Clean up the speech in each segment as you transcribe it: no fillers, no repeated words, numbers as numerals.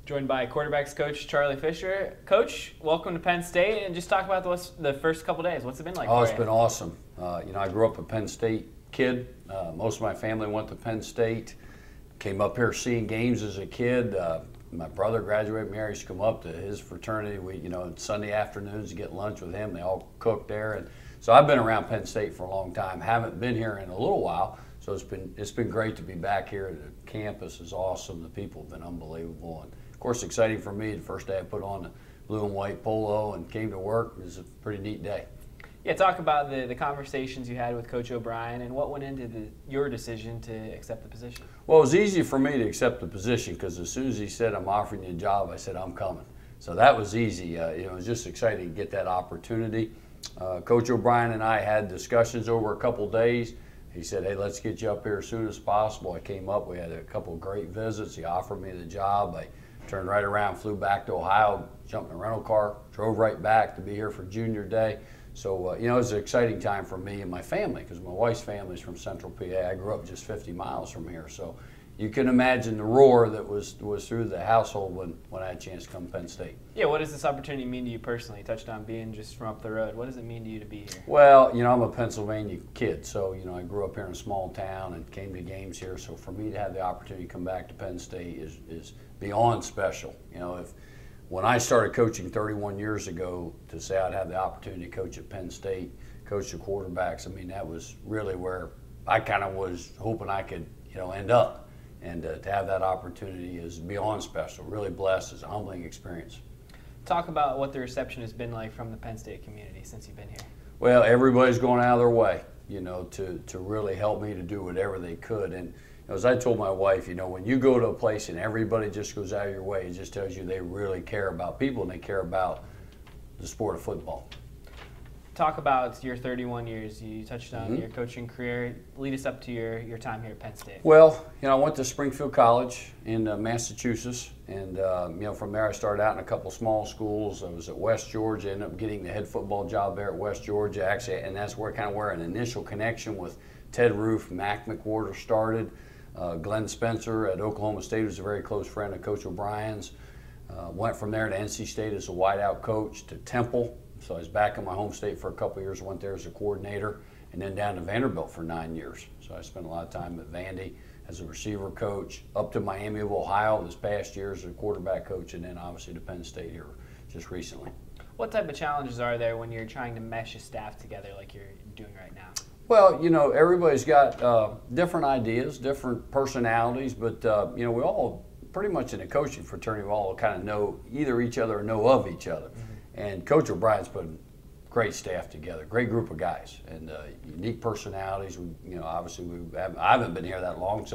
Joined by quarterbacks coach Charlie Fisher. Coach, welcome to Penn State, and just talk about the first couple days. What's it been like for you? Oh, it's been awesome. I grew up a Penn State kid. Most of my family went to Penn State. Came up here seeing games as a kid. My brother graduated from here. I used to come up to his fraternity. Sunday afternoons to get lunch with him. They all cooked there, and so I've been around Penn State for a long time. Haven't been here in a little while, so it's been great to be back here. The campus is awesome. The people have been unbelievable, and of course, exciting for me. The first day I put on the blue and white polo and came to work. It was a pretty neat day. Yeah, talk about the conversations you had with Coach O'Brien and what went into your decision to accept the position. Well, it was easy for me to accept the position because as soon as he said, "I'm offering you a job," I said, "I'm coming." So that was easy. It was just exciting to get that opportunity. Coach O'Brien and I had discussions over a couple days. He said, "Hey, let's get you up here as soon as possible." I came up. We had a couple of great visits. He offered me the job. I turned right around, flew back to Ohio, jumped in a rental car, drove right back to be here for junior day. So, it was an exciting time for me and my family because my wife's family is from Central PA. I grew up just 50 miles from here. So you can imagine the roar that was through the household when I had a chance to come to Penn State. Yeah, what does this opportunity mean to you personally? You touched on being just from up the road. What does it mean to you to be here? Well, I'm a Pennsylvania kid, so, I grew up here in a small town and came to games here. So for me to have the opportunity to come back to Penn State is beyond special. When I started coaching 31 years ago, to say I'd have the opportunity to coach at Penn State, coach the quarterbacks, that was really where I kind of was hoping I could, end up. And to have that opportunity is beyond special. Really blessed. It's a humbling experience. Talk about what the reception has been like from the Penn State community since you've been here. Well, everybody's going out of their way, to really help me to do whatever they could. And as I told my wife, when you go to a place and everybody just goes out of your way, it just tells you they really care about people and they care about the sport of football. Talk about your 31 years. You touched on your coaching career. Lead us up to your time here at Penn State. Well, I went to Springfield College in Massachusetts, and from there I started out in a couple small schools. I was at West Georgia, ended up getting the head football job there at West Georgia, actually, and that's where an initial connection with Ted Roof, Mac McWhorter started. Glenn Spencer at Oklahoma State was a very close friend of Coach O'Brien's. Went from there to NC State as a wideout coach, to Temple. So I was back in my home state for a couple of years, went there as a coordinator, and then down to Vanderbilt for 9 years. So I spent a lot of time at Vandy as a receiver coach, up to Miami of Ohio this past year as a quarterback coach, and then obviously to Penn State here just recently. What type of challenges are there when you're trying to mesh a staff together like you're doing right now? Well, everybody's got different ideas, different personalities, but, we all, pretty much in a coaching fraternity, we all kind of know either each other or know of each other. And Coach O'Brien's put a great staff together, great group of guys, and unique personalities. Obviously I haven't been here that long,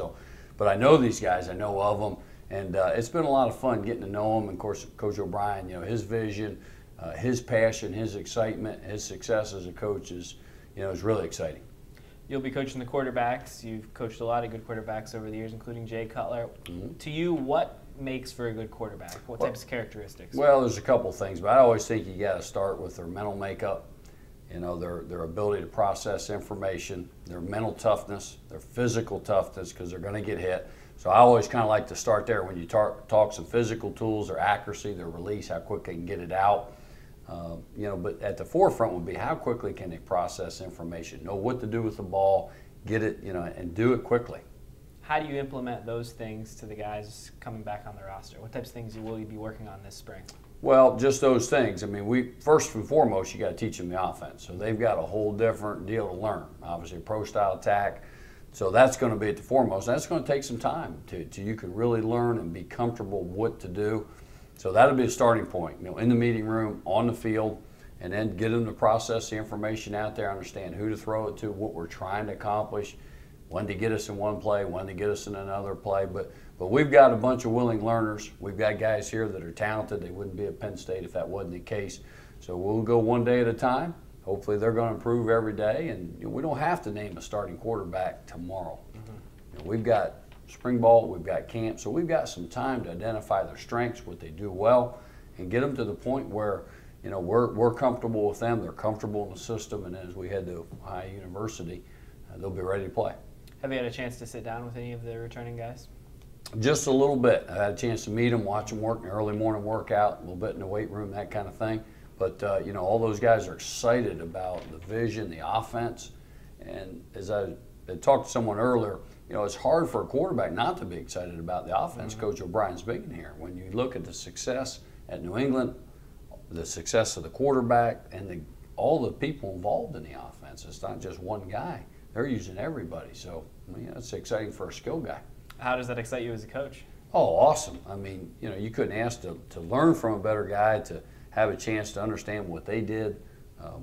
but I know these guys, I know of them, and it's been a lot of fun getting to know them. And of course, Coach O'Brien, his vision, his passion, his excitement, his success as a coach is really exciting. You'll be coaching the quarterbacks. You've coached a lot of good quarterbacks over the years, including Jay Cutler. To you, what makes for a good quarterback? What types of characteristics? Well, there's a couple things, but I always think you got to start with their mental makeup, their ability to process information, their mental toughness, their physical toughness, because they're going to get hit. So I always kind of like to start there when you talk some physical tools, their accuracy, their release, how quick they can get it out. But at the forefront would be how quickly can they process information, know what to do with the ball, get it, and do it quickly. How do you implement those things to the guys coming back on the roster? What types of things will you be working on this spring? Well, just those things. First and foremost, you got to teach them the offense. So they've got a whole different deal to learn. Obviously, a pro-style attack. So that's going to be at the foremost. That's going to take some time till you can really learn and be comfortable what to do. So that'll be a starting point, in the meeting room, on the field, and then get them to process the information out there, understand who to throw it to, what we're trying to accomplish, when to get us in one play, when to get us in another play. But we've got a bunch of willing learners. We've got guys here that are talented. They wouldn't be at Penn State if that wasn't the case. So we'll go one day at a time. Hopefully they're going to improve every day, and we don't have to name a starting quarterback tomorrow. We've got spring ball, we've got camp, so we've got some time to identify their strengths, what they do well, and get them to the point where we're comfortable with them, they're comfortable in the system, and as we head to Ohio University, they'll be ready to play. Have you had a chance to sit down with any of the returning guys? Just a little bit. I had a chance to meet them, watch them work in the early morning workout, a little bit in the weight room, that kind of thing. But, you know, all those guys are excited about the vision, the offense. And as I had talked to someone earlier, you know, it's hard for a quarterback not to be excited about the offense. Coach O'Brien's big in here. When you look at the success at New England, the success of the quarterback, and all the people involved in the offense, it's not just one guy. They're using everybody. So, I mean, that's exciting for a skill guy. How does that excite you as a coach? Oh, awesome. I mean, you know, you couldn't ask to learn from a better guy, to have a chance to understand what they did,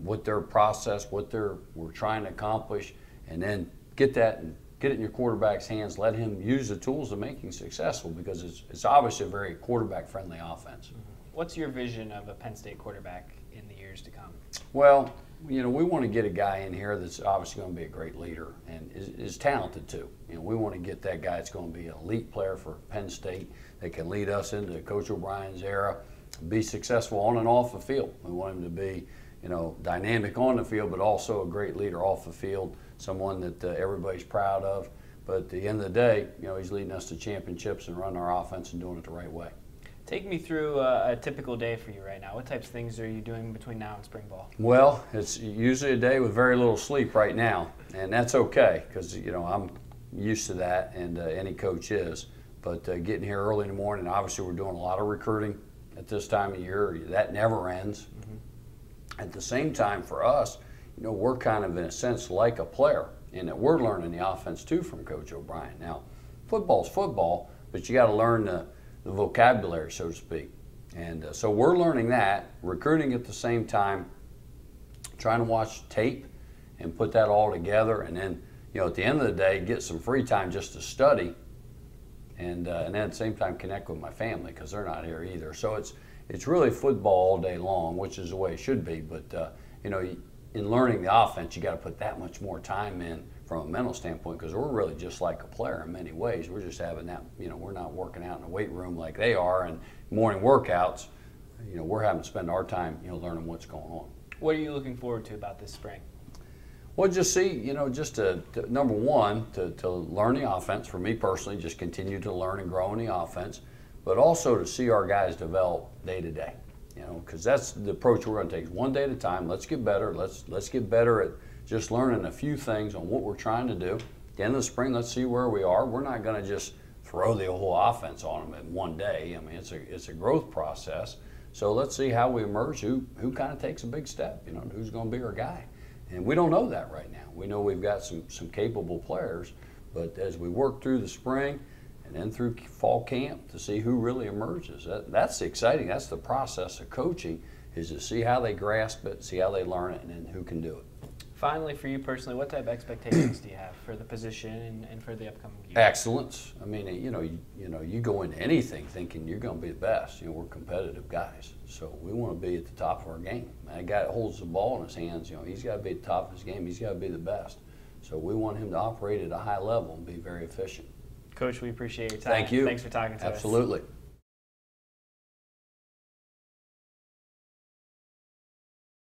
what their process, what we're trying to accomplish, and then get that and get it in your quarterback's hands, let him use the tools to make him successful, because it's obviously a very quarterback-friendly offense. What's your vision of a Penn State quarterback in the years to come? Well, you know, we want to get a guy in here that's obviously going to be a great leader and is talented too. You know, we want to get that guy that's going to be an elite player for Penn State that can lead us into Coach O'Brien's era, be successful on and off the field. We want him to be, you know, dynamic on the field, but also a great leader off the field, someone that everybody's proud of. But at the end of the day, you know, he's leading us to championships and running our offense and doing it the right way. Take me through a typical day for you right now. What types of things are you doing between now and spring ball? Well, it's usually a day with very little sleep right now, and that's okay, because, you know, I'm used to that, and any coach is. But getting here early in the morning, obviously we're doing a lot of recruiting at this time of year. That never ends. At the same time, for us, you know, we're kind of, in a sense, like a player, in that we're learning the offense too from Coach O'Brien. Now, football's football, but you got to learn the vocabulary, so to speak. And so we're learning that, recruiting at the same time, trying to watch tape and put that all together, and then, you know, at the end of the day, get some free time just to study, and then at the same time connect with my family, because they're not here either. So it's really football all day long, which is the way it should be. But you know, in learning the offense, you got to put that much more time in from a mental standpoint, because we're really just like a player in many ways. We're just having that, you know, we're not working out in the weight room like they are, and morning workouts. You know, we're having to spend our time, you know, learning what's going on. What are you looking forward to about this spring? Well, just see, you know, just to number one, to learn the offense. For me personally, just continue to learn and grow in the offense, but also to see our guys develop day to day. You know, because that's the approach we're going to take. One day at a time. Let's get better. Let's get better at just learning a few things on what we're trying to do. At the end of the spring, let's see where we are. We're not going to just throw the whole offense on them in one day. I mean, it's a growth process. So let's see how we emerge. Who kind of takes a big step? You know, who's going to be our guy? And we don't know that right now. We know we've got some capable players, but as we work through the spring and then through fall camp to see who really emerges, that's exciting. That's the process of coaching, is to see how they grasp it, see how they learn it, and then who can do it. Finally, for you personally, what type of expectations do you have for the position and for the upcoming year? Excellence. I mean, you know, you go into anything thinking you're going to be the best. You know, we're competitive guys, so we want to be at the top of our game. That guy that holds the ball in his hands, you know, he's got to be at the top of his game. He's got to be the best. So we want him to operate at a high level and be very efficient. Coach, we appreciate your time. Thank you. Thanks for talking to us. Absolutely.